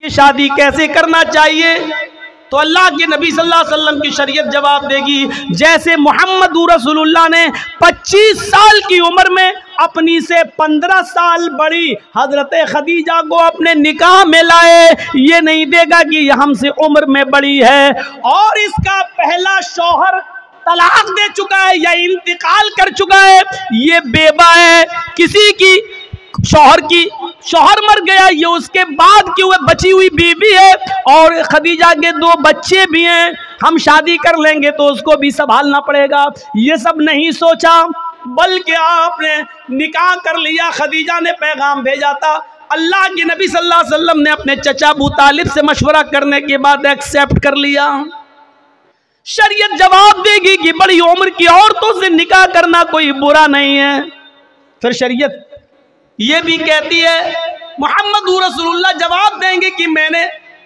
शादी कैसे करना चाहिए, तो अल्लाह के नबी सल्लल्लाहु अलैहि वसल्लम की शरीयत जवाब देगी। जैसे मोहम्मद रसूलुल्लाह ने 25 साल की उम्र में अपनी से 15 साल बड़ी हजरत खदीजा को अपने निकाह में लाए, ये नहीं देगा कि ये हमसे उम्र में बड़ी है और इसका पहला शौहर तलाक दे चुका है या इंतकाल कर चुका है, ये बेवा है, किसी की शौहर मर गया, ये उसके बाद की हुए बची हुई बीवी है और खदीजा के 2 बच्चे भी हैं, हम शादी कर लेंगे तो उसको भी संभालना पड़ेगा। ये सब नहीं सोचा, बल्कि आपने निकाह कर लिया। खदीजा ने पैगाम भेजा था, अल्लाह के नबी सल्लल्लाहु अलैहि वसल्लम ने अपने चचा अबू तालिब से मशवरा करने के बाद एक्सेप्ट कर लिया। शरीयत जवाब देगी कि बड़ी उम्र की औरतों से निकाह करना कोई बुरा नहीं है। फिर शरीयत ये भी कहती है, मोहम्मद रसूलुल्लाह जवाब देंगे कि मैंने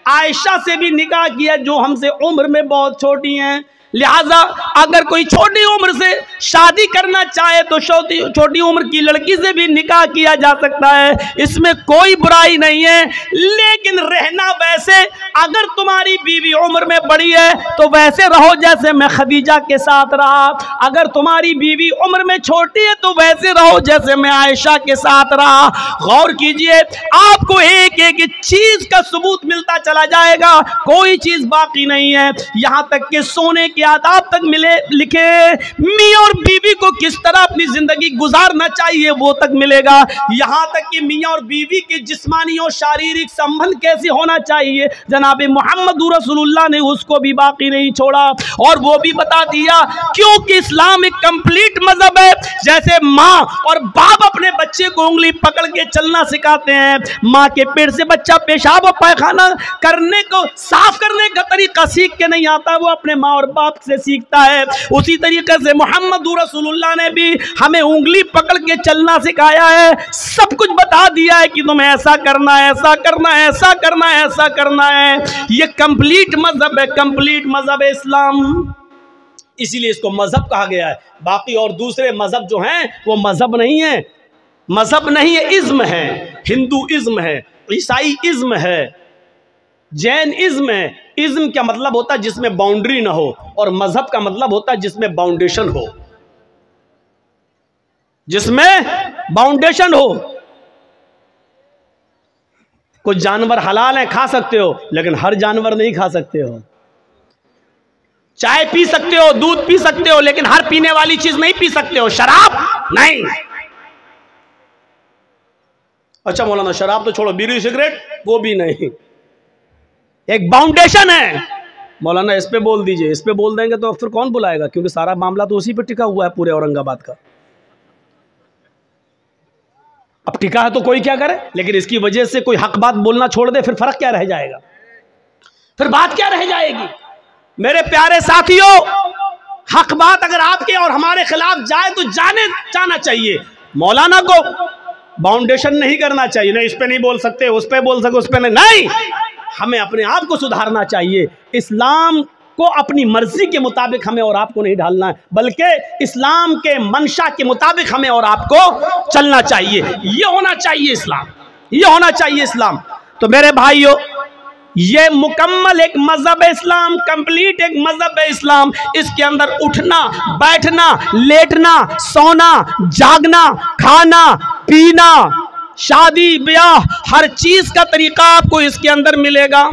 आयशा से भी निकाह किया जो हमसे उम्र में बहुत छोटी हैं, लिहाजा अगर कोई छोटी उम्र से शादी करना चाहे तो छोटी उम्र की लड़की से भी निकाह किया जा सकता है, इसमें कोई बुराई नहीं है। लेकिन रहना वैसे, अगर तुम्हारी बीवी उम्र में बड़ी है तो वैसे रहो जैसे मैं खदीजा के साथ रहा, अगर तुम्हारी बीवी उम्र में छोटी है तो वैसे रहो जैसे मैं आयशा के साथ रहा। गौर कीजिए, आपको एक एक चीज का सबूत मिलता चला जाएगा, कोई चीज बाकी नहीं है, यहां तक कि सोने के आदाब तक मिले लिखे, मियां और बीवी को किस तरह अपनी जिंदगी गुजारना चाहिए वो तक मिलेगा, यहां तक कि मियां और बीवी के जिस्मानी और शारीरिक संबंध कैसे होना चाहिए जनाब मोहम्मद रसूलुल्लाह ने उसको भी बाकी नहीं छोड़ा और वो भी बता दिया। क्योंकि इस्लाम एक कंप्लीट मजहब है। जैसे माँ और बाप अपने बच्चे को उंगली पकड़ के चलना सिखाते हैं, माँ के पेट से बच्चा पेशाब और पैखाना करने को साफ करने का तरीका सीख के नहीं आता, वो अपने माँ और बाप से सीखता है। उसी तरीके से मोहम्मद रसूलुल्लाह ने भी हमें उंगली पकड़ के चलना सिखाया है, सब कुछ बता दिया है कि तुम्हें ऐसा करना है, ऐसा करना है, ऐसा करना है, ऐसा करना है। ये कंप्लीट मजहब है, कंप्लीट मजहब है इस्लाम, इसीलिए इसको मजहब कहा गया है। बाकी और दूसरे मजहब जो हैं वो मजहब नहीं है, मजहब नहीं है, इज्म है। हिंदू इज्म है, ईसाई इज्म है, जैन इज्म है। इज्म का मतलब होता है जिसमें बाउंड्री ना हो और मजहब का मतलब होता है जिसमें बाउंडेशन हो, जिसमें बाउंडेशन हो। कुछ जानवर हलाल है, खा सकते हो, लेकिन हर जानवर नहीं खा सकते हो। चाय पी सकते हो, दूध पी सकते हो, लेकिन हर पीने वाली चीज नहीं पी सकते हो। शराब नहीं। अच्छा मौलाना, शराब तो छोड़ो, बीड़ी सिगरेट वो भी नहीं, एक बाउंडेशन है। मौलाना इस पे बोल दीजिए, इस पे बोल देंगे तो फिर कौन बुलाएगा, क्योंकि सारा मामला तो उसी पे टिका हुआ है पूरे औरंगाबाद का। अब टिका है तो कोई क्या करे, लेकिन इसकी वजह से कोई हक बात बोलना छोड़ दे, फिर फर्क क्या रह जाएगा, फिर बात क्या रह जाएगी। मेरे प्यारे साथियों, हक बात अगर आपके और हमारे खिलाफ जाए तो जाना चाहिए। मौलाना को बाउंडेशन नहीं करना चाहिए, नहीं इस पे नहीं बोल सकते, उस पे बोल सकते, उस पे नहीं। हमें अपने आप को सुधारना चाहिए। इस्लाम को अपनी मर्जी के मुताबिक हमें और आपको नहीं ढालना है, बल्कि इस्लाम के मंशा के मुताबिक हमें और आपको चलना चाहिए। ये होना चाहिए इस्लाम, ये होना चाहिए इस्लाम। तो मेरे भाइयों, ये मुकम्मल एक मजहब है इस्लाम, कंप्लीट एक मजहब है इस्लाम। इसके अंदर उठना, बैठना, लेटना, सोना, जागना, खाना, पीना, शादी ब्याह, हर चीज का तरीका आपको इसके अंदर मिलेगा।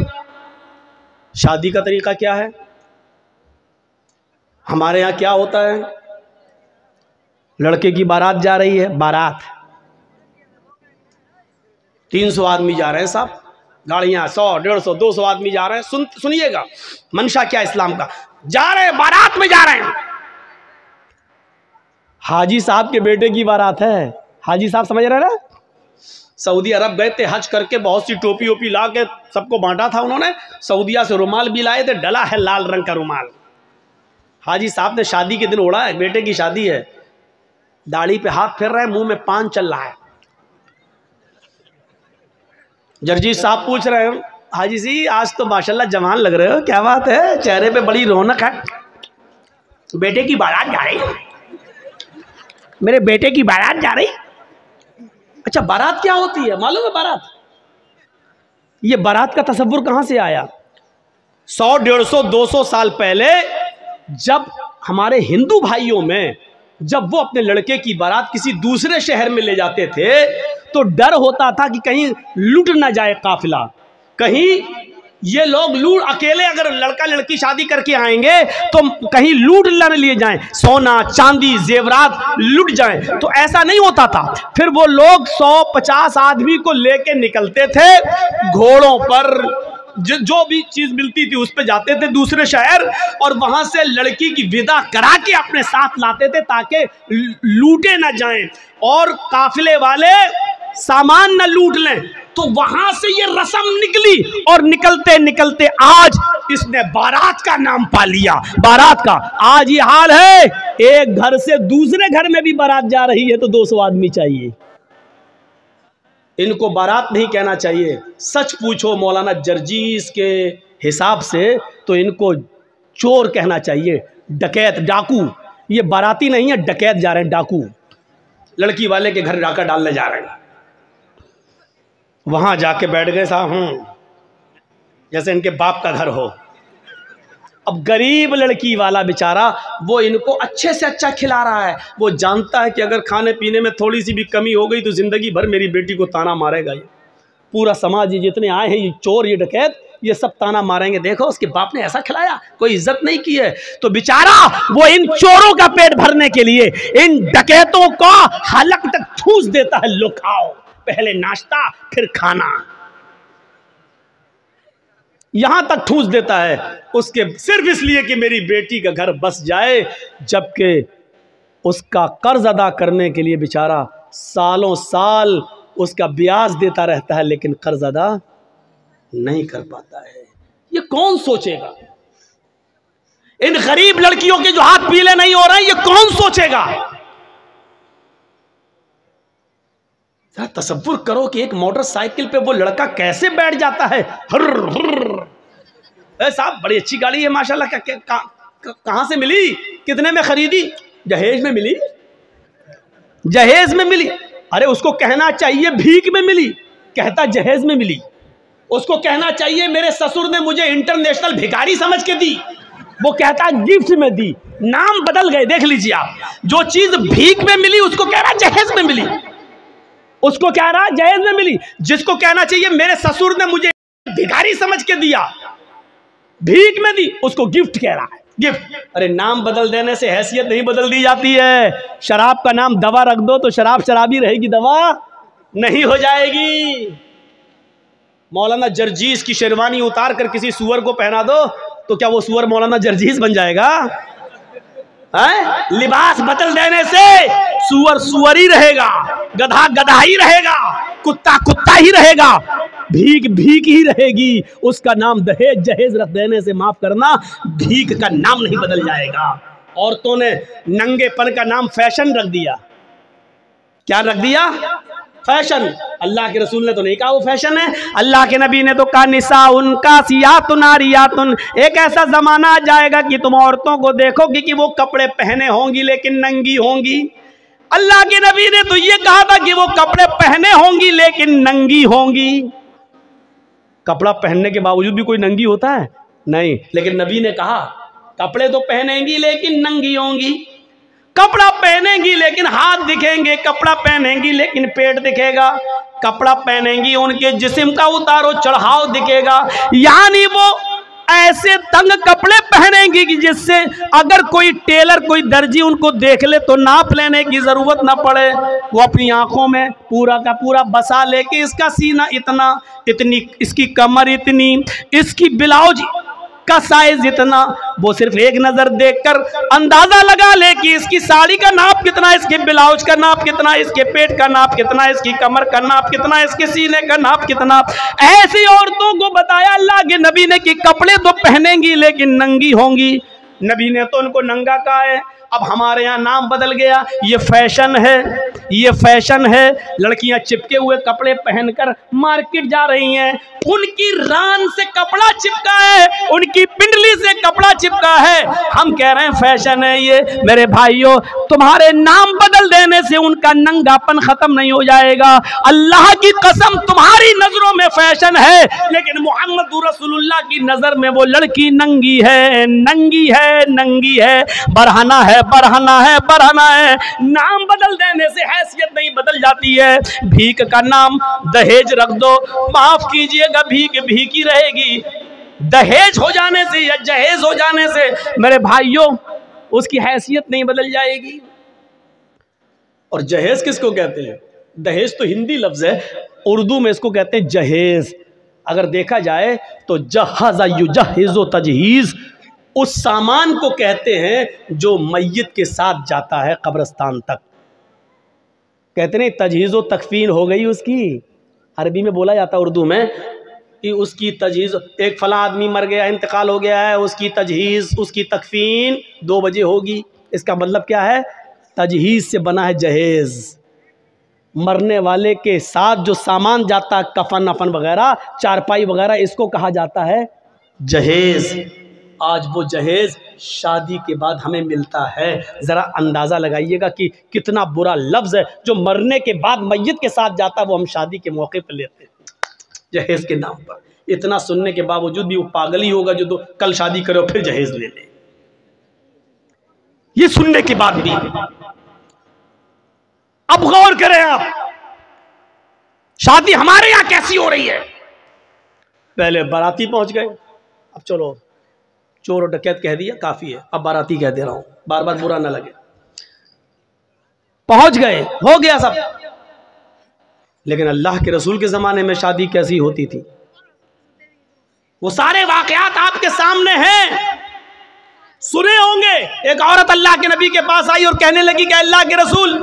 शादी का तरीका क्या है, हमारे यहां क्या होता है, लड़के की बारात जा रही है, बारात 300 आदमी जा रहे हैं साहब, गाड़ियां 100, 150, 200 आदमी जा रहे हैं। सुनिएगा मंशा क्या इस्लाम का, जा रहे हैं बारात में, जा रहे हैं। हाजी साहब के बेटे की बारात है। हाजी साहब समझ रहे ना, सऊदी अरब गए थे हज करके, बहुत सी टोपी ओपी ला के सबको बांटा था उन्होंने, सऊदिया से रुमाल भी लाए थे, डला है लाल रंग का रुमाल। हाजी साहब ने शादी के दिन ओढ़ा है, बेटे की शादी है, दाढ़ी पे हाथ फेर रहे हैं, मुंह में पान चल रहा है। जर्जीत साहब पूछ रहे हैं, हाजी जी आज तो माशाल्लाह जवान लग रहे हो, क्या बात है, चेहरे पे बड़ी रौनक है। बेटे की बारात जा रही, मेरे बेटे की बारात जा रही। अच्छा बारात क्या होती है मालूम है? बारात ये बारात का तसव्वुर कहाँ से आया? 100, 150, 200 साल पहले जब हमारे हिंदू भाइयों में जब वो अपने लड़के की बारात किसी दूसरे शहर में ले जाते थे तो डर होता था कि कहीं लूट ना जाए काफिला, कहीं ये लोग लूट, अकेले अगर लड़का लड़की शादी करके आएंगे तो कहीं लूट न लिए जाएं, सोना चांदी जेवरात लूट जाएं। तो ऐसा नहीं होता था। फिर वो लोग 100-50 आदमी को लेके निकलते थे घोड़ों पर, जो भी चीज मिलती थी उस पे जाते थे दूसरे शहर, और वहां से लड़की की विदा करा के अपने साथ लाते थे ताकि लूटे ना जाएं और काफिले वाले सामान न लूट लें। तो वहां से ये रस्म निकली और निकलते निकलते आज इसने बारात का नाम पा लिया। बारात का आज ये हाल है, एक घर से दूसरे घर में भी बारात जा रही है तो 200 आदमी चाहिए। इनको बारात नहीं कहना चाहिए। सच पूछो मौलाना जर्जीस के हिसाब से तो इनको चोर कहना चाहिए, डकैत, डाकू। ये बाराती नहीं है, डकैत जा रहे हैं, डाकू। लड़की वाले के घर डाका डालने जा रहे हैं। वहां जाके बैठ गए साहब, जैसे इनके बाप का घर हो। अब गरीब लड़की वाला बेचारा वो इनको अच्छे से अच्छा खिला रहा है। वो जानता है कि अगर खाने पीने में थोड़ी सी भी कमी हो गई तो जिंदगी भर मेरी बेटी को ताना मारेगा। ये पूरा समाज, ये जितने आए हैं, ये चोर, ये डकैत, ये सब ताना मारेंगे, देखो उसके बाप ने ऐसा खिलाया, कोई इज्जत नहीं की है। तो बेचारा वो इन चोरों का पेट भरने के लिए इन डकैतों का हलक तक ठूस देता है, लो खाओ, पहले नाश्ता फिर खाना, यहां तक ठूस देता है उसके, सिर्फ इसलिए कि मेरी बेटी का घर बस जाए। जबकि उसका कर्ज अदा करने के लिए बेचारा सालों साल उसका ब्याज देता रहता है लेकिन कर्ज अदा नहीं कर पाता है। ये कौन सोचेगा? इन गरीब लड़कियों के जो हाथ पीले नहीं हो रहे हैं, ये कौन सोचेगा? तसव्वुर करो कि एक मोटरसाइकिल पे वो लड़का कैसे बैठ जाता है। साहब बड़ी अच्छी गाड़ी है माशाल्लाह, कहां से मिली, कितने में खरीदी? जहेज में मिली, जहेज में मिली। अरे उसको कहना चाहिए भीख में मिली, कहता जहेज में मिली। उसको कहना चाहिए मेरे ससुर ने मुझे इंटरनेशनल भिखारी समझ के दी, वो कहता गिफ्ट में दी। नाम बदल गए, देख लीजिए आप। जो चीज भीख में मिली उसको कह रहा जहेज में मिली, उसको कह रहा जहेज में मिली। जिसको कहना चाहिए मेरे ससुर ने मुझे भिखारी समझ के दिया, भीख में दी, उसको गिफ्ट कह रहा है, गिफ्ट। अरे नाम बदल देने से हैसियत नहीं बदल दी जाती है। शराब का नाम दवा रख दो तो शराब शराबी रहेगी, दवा नहीं हो जाएगी। मौलाना जर्जीस की शेरवानी उतार कर किसी सुअर को पहना दो तो क्या वो सुअर मौलाना जर्जीस बन जाएगा? है? लिबास बदल देने से सुअर सुअर ही रहेगा, गधा गधा ही रहेगा, कुत्ता कुत्ता ही रहेगा, भीख भीख ही रहेगी। उसका नाम दहेज जहेज रख देने से, माफ करना, भीख का नाम नहीं बदल जाएगा। औरतों ने नंगेपन का नाम फैशन रख दिया। क्या रख दिया? फैशन। अल्लाह के रसूल ने तो नहीं कहा वो फैशन है, अल्लाह के नबी ने तो कहा निसाउन कासियातुन आरियातुन। एक ऐसा जमाना आ जाएगा कि तुम औरतों को देखोगे कि वो कपड़े पहने होंगी लेकिन नंगी होंगी। अल्लाह के नबी ने तो ये कहा था कि वो कपड़े पहने होंगी लेकिन नंगी होंगी। कपड़ा पहनने के बावजूद भी कोई नंगी होता है? नहीं। लेकिन नबी ने कहा कपड़े तो पहनेंगी लेकिन नंगी होंगी। कपड़ा पहनेंगी लेकिन हाथ दिखेंगे, कपड़ा पहनेंगी लेकिन पेट दिखेगा, कपड़ा पहनेंगी उनके जिस्म का उतारो चढ़ाव दिखेगा। यानी वो ऐसे तंग कपड़े पहनेंगी कि जिससे अगर कोई टेलर कोई दर्जी उनको देख ले तो नाप लेने की जरूरत ना पड़े। वो अपनी आंखों में पूरा का पूरा बसा लेके इसका सीना इतना, इतनी इसकी कमर इतनी, इसकी ब्लाउज का साइज इतना, वो सिर्फ एक नजर देखकर अंदाजा लगा ले कि इसकी साड़ी का नाप कितना, इसके ब्लाउज का नाप कितना, इसके पेट का नाप कितना, इसकी कमर का नाप कितना, इसके सीने का नाप कितना। ऐसी औरतों को बताया अल्लाह के नबी ने कि कपड़े तो पहनेंगी लेकिन नंगी होंगी। नबी ने तो उनको नंगा कहा है। अब हमारे यहाँ नाम बदल गया, ये फैशन है, ये फैशन है। लड़कियां चिपके हुए कपड़े पहनकर मार्केट जा रही हैं, उनकी रान से कपड़ा चिपका है, उनकी पिंडली से कपड़ा चिपका है। हम कह रहे हैं फैशन है ये। मेरे भाइयों, तुम्हारे नाम बदल देने से उनका नंगापन खत्म नहीं हो जाएगा। अल्लाह की कसम, तुम्हारी नजरों में फैशन है, लेकिन मोहम्मद रसूलुल्लाह की नजर में वो लड़की नंगी है, नंगी है, नंगी है। बरहना है, बरहना है, बरहना है। नाम बदल देने से हैसियत नहीं बदल जाती है। भीख का नाम दहेज रख दो, माफ कीजिएगा, भीख भीख ही रहेगी। दहेज हो जाने से या जहेज हो जाने से मेरे भाइयों उसकी हैसियत नहीं बदल जाएगी। और जहेज किसको कहते हैं? दहेज तो हिंदी लफ्ज है, उर्दू में इसको कहते हैं जहेज। अगर देखा जाए तो जहाज़ा युजहिज़ु तजहीज़ उस सामान को कहते हैं जो मय्यत के साथ जाता है कब्रिस्तान तक। कहते नहीं तजहीज़ व तकफीन हो गई उसकी, अरबी में बोला जाता है, उर्दू में कि उसकी तजहीज़, एक फला आदमी मर गया, इंतकाल हो गया है, उसकी तजहीज़, उसकी तकफीन 2 बजे होगी। इसका मतलब क्या है? तजहीज़ से बना है जहेज़। मरने वाले के साथ जो सामान जाता है, कफन अफन वगैरह, चारपाई वगैरह, इसको कहा जाता है जहेज़। आज वो जहेज़ शादी के बाद हमें मिलता है। ज़रा अंदाज़ा लगाइएगा कि कितना बुरा लफ्ज़ है, जो मरने के बाद मय्यत के साथ जाता है वो हम शादी के मौके पर लेते हैं जहेज़ के नाम पर। इतना सुनने के बावजूद भी वो पागल ही होगा जो कल शादी करे और फिर जहेज़ ले ले। ये सुनने के बाद भी अब गौर करें आप, शादी हमारे यहां कैसी हो रही है। पहले बाराती पहुंच गए, अब चलो चोर और डकैत कह दिया, काफी है, अब बाराती कह दे रहा हूं, बार बार बुरा ना लगे। पहुंच गए, हो गया सब। लेकिन अल्लाह के रसूल के ज़माने में शादी कैसी होती थी, वो सारे वाक़यात आपके सामने हैं, सुने होंगे। एक औरत अल्लाह के नबी के पास आई और कहने लगी कि अल्लाह के रसूल,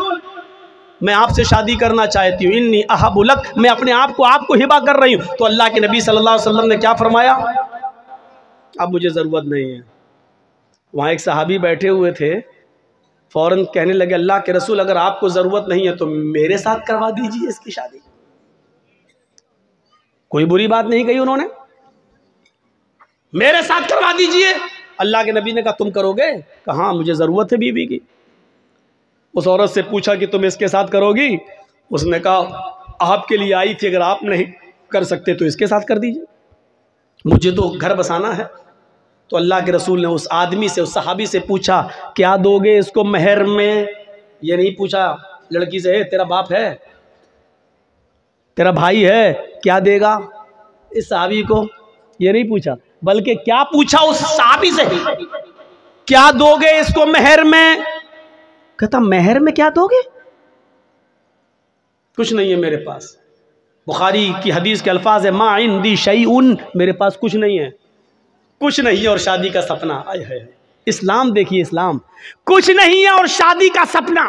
मैं आपसे शादी करना चाहती हूँ, इन्नी अहबुलक, मैं अपने आप को आपको हिबा कर रही हूँ। तो अल्लाह के नबी सल्लल्लाहु अलैहि वसल्लम ने क्या फरमाया? अब मुझे ज़रूरत नहीं है। वहाँ एक सहाबी बैठे हुए थे, फ़ौरन कहने लगे अल्लाह के रसूल, अगर आपको ज़रूरत नहीं है तो मेरे साथ करवा दीजिए इसकी शादी। कोई बुरी बात नहीं कही उन्होंने, मेरे साथ करवा दीजिए। अल्लाह के नबी ने कहा तुम करोगे? कहा हाँ, मुझे ज़रूरत है बीवी की। उस औरत से पूछा कि तुम इसके साथ करोगी? उसने कहा आपके लिए आई थी, अगर आप नहीं कर सकते तो इसके साथ कर दीजिए, मुझे तो घर बसाना है। तो अल्लाह के रसूल ने उस आदमी से, उस सहाबी से पूछा क्या दोगे इसको महर में? ये नहीं पूछा लड़की से तेरा बाप है, तेरा भाई है, क्या देगा इस सहाबी को, ये नहीं पूछा, बल्कि क्या पूछा उस सहाबी से, क्या दोगे इसको महर में? कहता महर में क्या दोगे? कुछ नहीं है मेरे पास। बुखारी की हदीस के अल्फाज है मा इंदी शैउन, मेरे पास कुछ नहीं है, कुछ नहीं है और शादी का सपना। आय है इस्लाम, देखिए इस्लाम, कुछ नहीं है और शादी का सपना,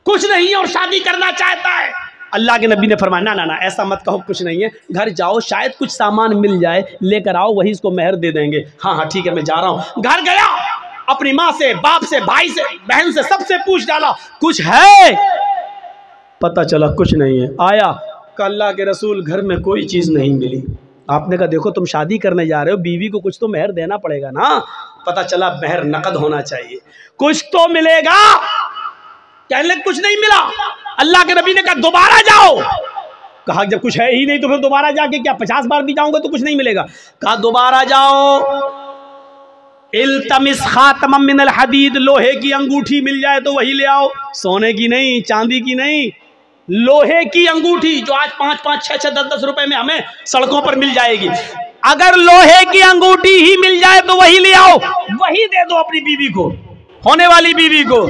कुछ नहीं है और शादी करना चाहता है। अल्लाह के नबी ने फरमाया ना ना ना, ऐसा मत कहो, कुछ नहीं है, घर जाओ, शायद कुछ सामान मिल जाए, लेकर आओ, वही इसको मेहर दे देंगे। हाँ हाँ ठीक है, मैं जा रहा हूँ। घर गया, अपनी माँ से, बाप से, भाई से, बहन से, सबसे पूछ डाला कुछ है? पता चला कुछ नहीं है। आया अल्लाह के रसूल, घर में कोई चीज़ नहीं मिली। आपने कहा देखो तुम शादी करने जा रहे हो, बीवी को कुछ तो मेहर देना पड़ेगा ना। पता चला मेहर नकद होना चाहिए, कुछ तो मिलेगा। कहने लगे कुछ नहीं मिला। अल्लाह के नबी ने कहा दोबारा जाओ। कहा जब कुछ है ही नहीं तो फिर दोबारा जाके क्या 50 बार भी जाऊंगा तो कुछ नहीं मिलेगा। कहा दोबारा जाओ, इल्तमिस खातमम मिनल हदीद, लोहे की अंगूठी मिल जाए तो वही ले आओ, सोने की नहीं, चांदी की नहीं, लोहे की अंगूठी जो आज 5-5, 6-6, 10-10 रुपए में हमें सड़कों पर मिल जाएगी। अगर लोहे की अंगूठी ही मिल जाए तो वही ले आओ, वही दे दो अपनी बीवी को, होने वाली बीवी को।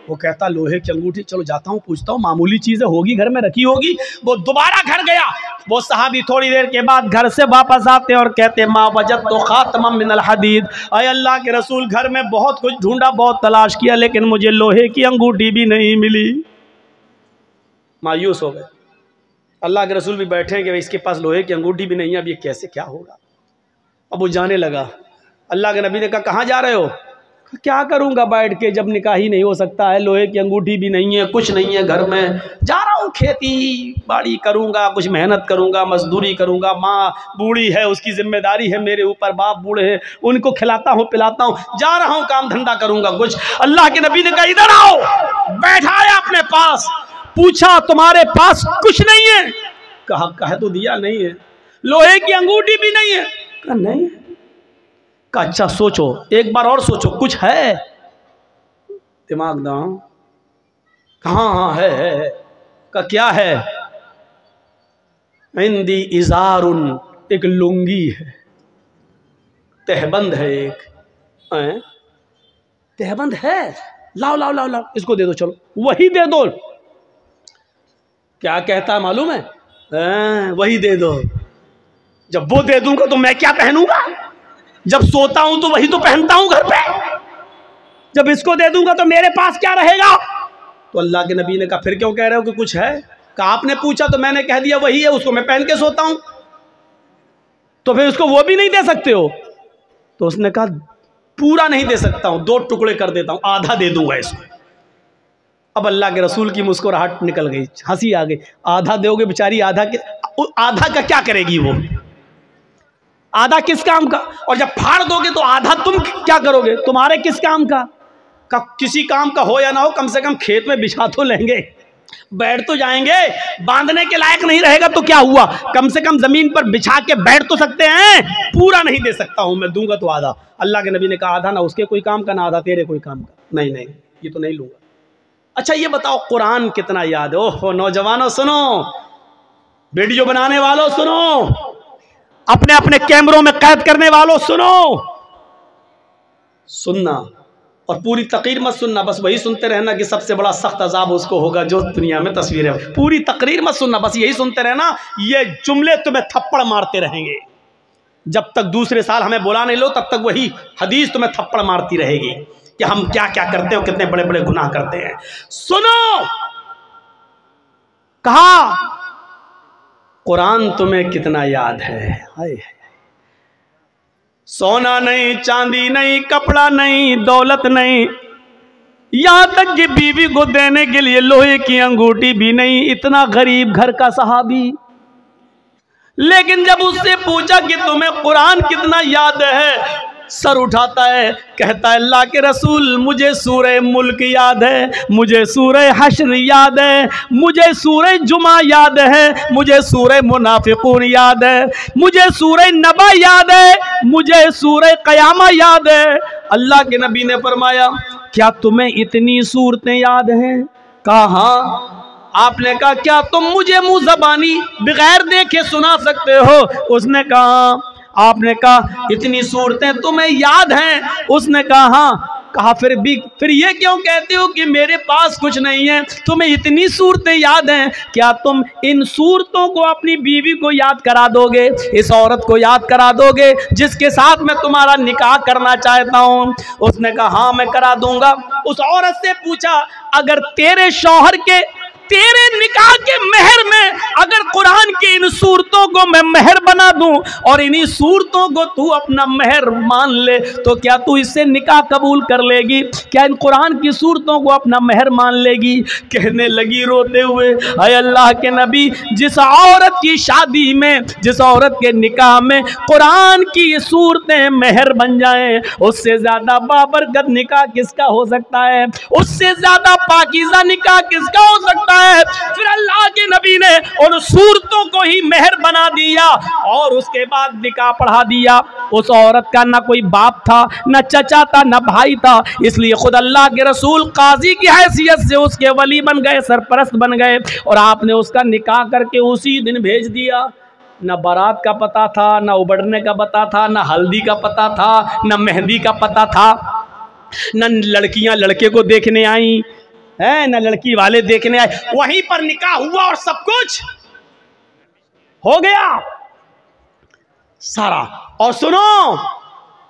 वो कहता लोहे की अंगूठी, चलो जाता हूँ पूछता हूँ, मामूली चीज़ है, होगी घर में रखी होगी। वो दोबारा घर गया। वो सहाबी थोड़ी देर के बाद घर से वापस आते और कहते माँ वजद तो खातमम मिनल हदीद, अय अल्लाह के रसूल, घर में बहुत कुछ ढूंढा, बहुत तलाश किया, लेकिन मुझे लोहे की अंगूठी भी नहीं मिली। मायूस हो गए। अल्लाह के रसूल भी बैठे कि इसके पास लोहे की अंगूठी भी नहीं है, अब ये कैसे क्या होगा। अब वो जाने लगा। अल्लाह के नबी ने कहा कहाँ जा रहे हो? क्या करूंगा बैठ के जब निकाह ही नहीं हो सकता है, लोहे की अंगूठी भी नहीं है, कुछ नहीं है घर में, जा रहा हूँ खेती बाड़ी करूंगा, कुछ मेहनत करूंगा, मजदूरी करूंगा, माँ बूढ़ी है उसकी जिम्मेदारी है मेरे ऊपर, बाप बूढ़े हैं उनको खिलाता हूँ पिलाता हूँ, जा रहा हूँ काम धंधा करूंगा कुछ। अल्लाह के नबी ने कहा इधर आओ, बैठाया अपने पास, पूछा तुम्हारे पास कुछ नहीं है? कहा तो दिया नहीं है। लोहे की अंगूठी भी नहीं है? कहा नहीं। कहा अच्छा सोचो, एक बार और सोचो, कुछ है? दिमाग दाओ। कहाँ? हाँ है। का क्या है? इंदी इजारुन, एक लुंगी है, तहबंद है, एक तहबंद है, लाओ लाओ लाओ लाओ, इसको दे दो, चलो वही दे दो। क्या कहता है मालूम है? वही दे दो। जब वो दे दूंगा तो मैं क्या पहनूंगा? जब सोता हूं तो वही तो पहनता हूं घर पे, जब इसको दे दूंगा तो मेरे पास क्या रहेगा? तो अल्लाह के नबी ने कहा फिर क्यों कह रहे हो कि कुछ है? कहा आपने पूछा तो मैंने कह दिया वही है, उसको मैं पहन के सोता हूं, तो फिर उसको वो भी नहीं दे सकते हो? तो उसने कहा पूरा नहीं दे सकता हूं, 2 टुकड़े कर देता हूं, आधा दे दूंगा इसको। अब अल्लाह के रसूल की मुस्कुराहट निकल गई, हंसी आ गई। आधा दोगे बेचारी, आधा का क्या करेगी वो? आधा किस काम का? और जब फाड़ दोगे तो आधा तुम क्या करोगे? तुम्हारे किस काम का? किसी काम का हो या ना हो, कम से कम खेत में बिछा तो लेंगे, बैठ तो जाएंगे। बांधने के लायक नहीं रहेगा तो क्या हुआ, कम से कम जमीन पर बिछा के बैठ तो सकते हैं। पूरा नहीं दे सकता हूं मैं, दूंगा तो आधा। अल्लाह के नबी ने कहा आधा ना उसके कोई काम का, ना आधा तेरे कोई काम का। नहीं नहीं, ये तो नहीं लूंगा। अच्छा ये बताओ कुरान कितना याद है? ओहो नौजवानों सुनो, वीडियो बनाने वालों सुनो, अपने अपने कैमरों में कैद करने वालों सुनो, सुनना और पूरी तकरीर मत सुनना, बस वही सुनते रहना कि सबसे बड़ा सख्त अजाब उसको होगा जो दुनिया में तस्वीर है। पूरी तकरीर मत सुनना, बस यही सुनते रहना। ये जुमले तुम्हें थप्पड़ मारते रहेंगे जब तक दूसरे साल हमें बुला नहीं लो, तब तक वही हदीस तुम्हें थप्पड़ मारती रहेगी कि हम क्या क्या करते हो, कितने बड़े बड़े गुनाह करते हैं। सुनो, कहा कुरान तुम्हें कितना याद है? हाय सोना नहीं, चांदी नहीं, कपड़ा नहीं, दौलत नहीं, यहां तक कि बीवी को देने के लिए लोहे की अंगूठी भी नहीं। इतना गरीब घर का सहाबी, लेकिन जब उससे पूछा कि तुम्हें कुरान कितना याद है, सर उठाता है, कहता है अल्लाह के रसूल मुझे सूरह मुल्क याद है, मुझे सूरह हश्र याद है, मुझे सूरह जुमा याद है, मुझे सूरह मुनाफिकून याद है, मुझे सूरह नबा याद है, मुझे सूरह क़यामा याद है। अल्लाह के नबी ने फरमाया क्या तुम्हें इतनी सूरतें याद हैं? कहा हाँ। आपने कहा क्या तुम मुझे मुंह ज़बानी बगैर देखे सुना सकते हो? उसने कहा। आपने कहा इतनी सूरतें तुम्हें याद हैं? उसने कहा हाँ। कहा फिर ये क्यों कहते हो कि मेरे पास कुछ नहीं है? तुम्हें इतनी सूरतें याद हैं, क्या तुम इन सूरतों को अपनी बीवी को याद करा दोगे? इस औरत को याद करा दोगे जिसके साथ मैं तुम्हारा निकाह करना चाहता हूँ? उसने कहा हाँ मैं करा दूंगा। उस औरत से पूछा अगर तेरे शौहर के तेरे निकाह के मेहर में अगर कुरान की इन सूरतों को मैं मेहर बना दूं और इन्हीं सूरतों को तू अपना मेहर मान ले, तो क्या तू इससे निकाह कबूल कर लेगी? क्या इन कुरान की सूरतों को अपना मेहर मान लेगी? कहने लगी रोते हुए अय अल्लाह के नबी, जिस औरत की शादी में, जिस औरत के निकाह में कुरान की सूरतें मेहर बन जाएं, उससे ज्यादा बाबरकत निकाह किसका हो सकता है? उससे ज्यादा पाकीज़ा निकाह किसका हो सकता है? फिर अल्लाह के नबी ने उन सूरतों को ही मेहर बना दिया और उसके बाद निकाह पढ़ा दिया। उस औरत का ना कोई बाप था, ना चचा था, ना भाई था, इसलिए खुद अल्लाह के रसूल काजी की हैसियत से उसके वली बन गए, सरपरस्त बन गए और आपने उसका निकाह करके उसी दिन भेज दिया। ना बारात का पता था, ना उबड़ने का पता था, ना हल्दी का पता था, ना मेहंदी का पता था, ना लड़कियां लड़के को देखने आई है, ना लड़की वाले देखने आए। वहीं पर निकाह हुआ और सब कुछ हो गया सारा। और सुनो,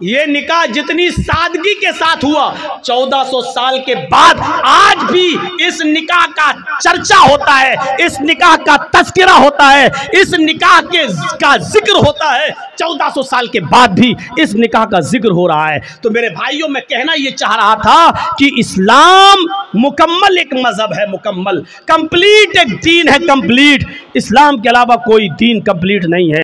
ये निकाह जितनी सादगी के साथ हुआ, 1400 साल के बाद आज भी इस निकाह का चर्चा होता है, इस निकाह का तस्करा होता है, इस निकाह का जिक्र होता है। 1400 साल के बाद भी इस निकाह का जिक्र हो रहा है। तो मेरे भाइयों, मैं कहना ये चाह रहा था कि इस्लाम मुकम्मल एक मजहब है, मुकम्मल कंप्लीट एक दीन है, कंप्लीट। इस्लाम के अलावा कोई दीन कंप्लीट नहीं है।